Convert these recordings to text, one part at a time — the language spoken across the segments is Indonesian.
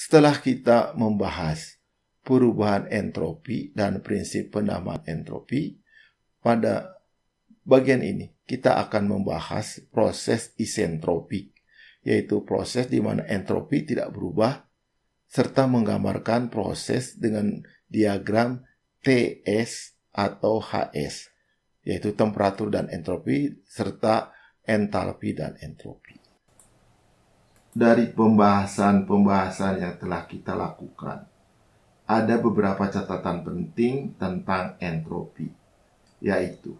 Setelah kita membahas perubahan entropi dan prinsip penambahan entropi, pada bagian ini kita akan membahas proses isentropik, yaitu proses di mana entropi tidak berubah, serta menggambarkan proses dengan diagram TS atau HS, yaitu temperatur dan entropi, serta entalpi dan entropi. Dari pembahasan-pembahasan yang telah kita lakukan, ada beberapa catatan penting tentang entropi, yaitu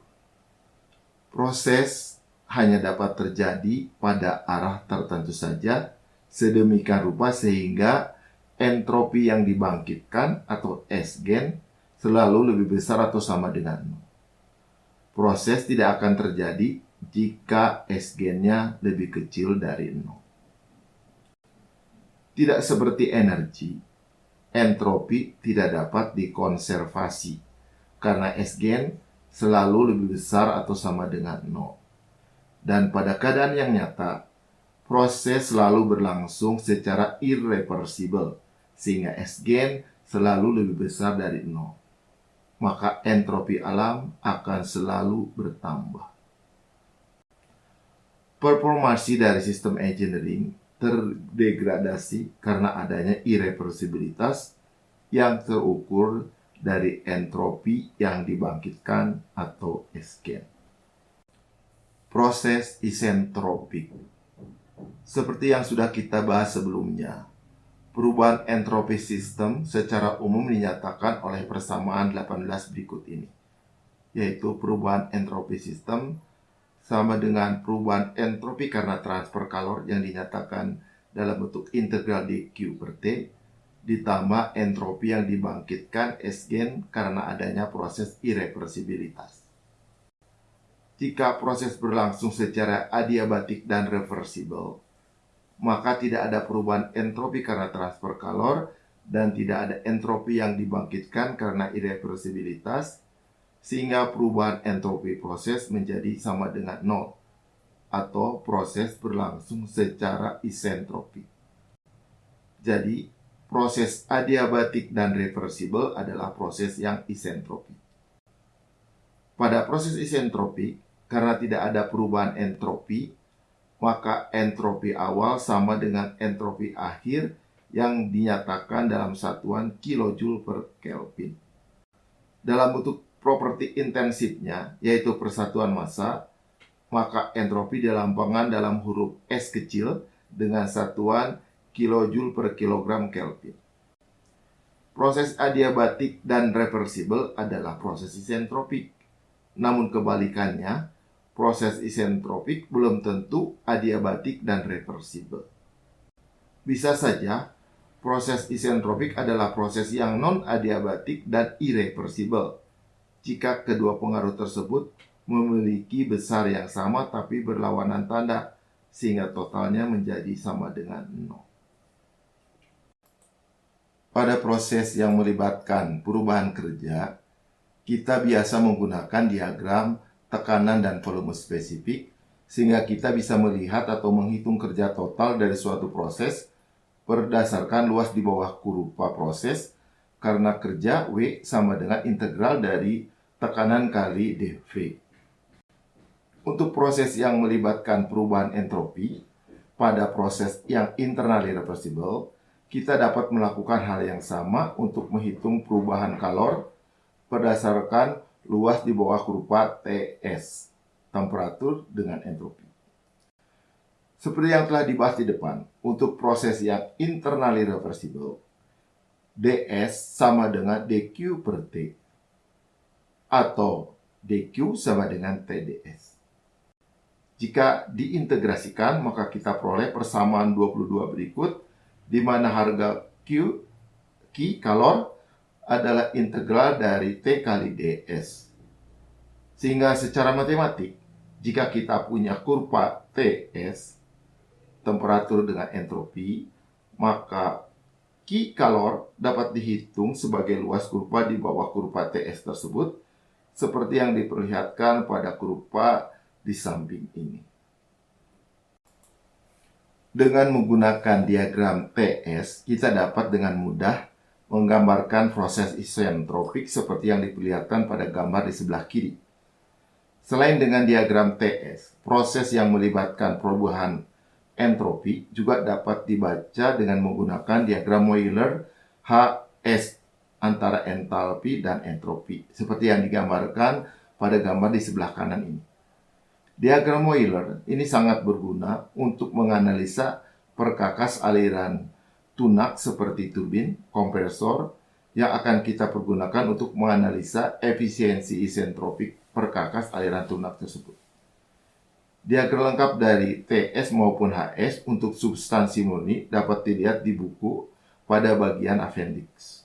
proses hanya dapat terjadi pada arah tertentu saja, sedemikian rupa sehingga entropi yang dibangkitkan atau S-gen selalu lebih besar atau sama dengan 0. Proses tidak akan terjadi jika S-gennya lebih kecil dari 0. Tidak seperti energi, entropi tidak dapat dikonservasi karena S-gen selalu lebih besar atau sama dengan 0. Dan pada keadaan yang nyata, proses selalu berlangsung secara irreversibel sehingga S-gen selalu lebih besar dari 0. Maka entropi alam akan selalu bertambah. Performasi dari sistem engineering terdegradasi karena adanya irreversibilitas yang terukur dari entropi yang dibangkitkan atau S-gen. Proses isentropik. Seperti yang sudah kita bahas sebelumnya, perubahan entropi sistem secara umum dinyatakan oleh persamaan 18 berikut ini, yaitu perubahan entropi sistem sama dengan perubahan entropi karena transfer kalor yang dinyatakan dalam bentuk integral dQ per T, ditambah entropi yang dibangkitkan S-gen karena adanya proses irreversibilitas. Jika proses berlangsung secara adiabatik dan reversibel, maka tidak ada perubahan entropi karena transfer kalor dan tidak ada entropi yang dibangkitkan karena irreversibilitas, sehingga perubahan entropi proses menjadi sama dengan 0, atau proses berlangsung secara isentropik. Jadi, proses adiabatik dan reversibel adalah proses yang isentropik. Pada proses isentropik, karena tidak ada perubahan entropi, maka entropi awal sama dengan entropi akhir yang dinyatakan dalam satuan kilojoule per Kelvin. Dalam bentuk properti intensifnya, yaitu persatuan massa, maka entropi dilambangkan dalam huruf S kecil dengan satuan kilojoule per kilogram Kelvin. Proses adiabatik dan reversibel adalah proses isentropik. Namun kebalikannya, proses isentropik belum tentu adiabatik dan reversibel. Bisa saja, proses isentropik adalah proses yang non-adiabatik dan irreversibel jika kedua pengaruh tersebut memiliki besar yang sama tapi berlawanan tanda, sehingga totalnya menjadi sama dengan 0. Pada proses yang melibatkan perubahan kerja, kita biasa menggunakan diagram tekanan dan volume spesifik, sehingga kita bisa melihat atau menghitung kerja total dari suatu proses berdasarkan luas di bawah kurva proses, karena kerja W sama dengan integral dari tekanan kali dV. Untuk proses yang melibatkan perubahan entropi, pada proses yang internally reversible, kita dapat melakukan hal yang sama untuk menghitung perubahan kalor berdasarkan luas di bawah kurva TS, temperatur dengan entropi. Seperti yang telah dibahas di depan, untuk proses yang internally reversible, ds sama dengan dq per T, atau dq sama dengan TdS. Jika diintegrasikan, maka kita peroleh persamaan 22 berikut, di mana harga Q kalor adalah integral dari T kali ds. Sehingga secara matematik, jika kita punya kurva TS, temperatur dengan entropi, maka Q kalor dapat dihitung sebagai luas kurva di bawah kurva TS tersebut, seperti yang diperlihatkan pada kurva di samping ini. Dengan menggunakan diagram TS, kita dapat dengan mudah menggambarkan proses isentropik seperti yang diperlihatkan pada gambar di sebelah kiri. Selain dengan diagram TS, proses yang melibatkan perubahan entropi juga dapat dibaca dengan menggunakan diagram Euler HS antara entalpi dan entropi, seperti yang digambarkan pada gambar di sebelah kanan ini. Diagram Euler ini sangat berguna untuk menganalisa perkakas aliran tunak seperti turbin, kompresor, yang akan kita pergunakan untuk menganalisa efisiensi isentropik perkakas aliran tunak tersebut. Diagram lengkap dari TS maupun HS untuk substansi murni dapat dilihat di buku pada bagian appendix.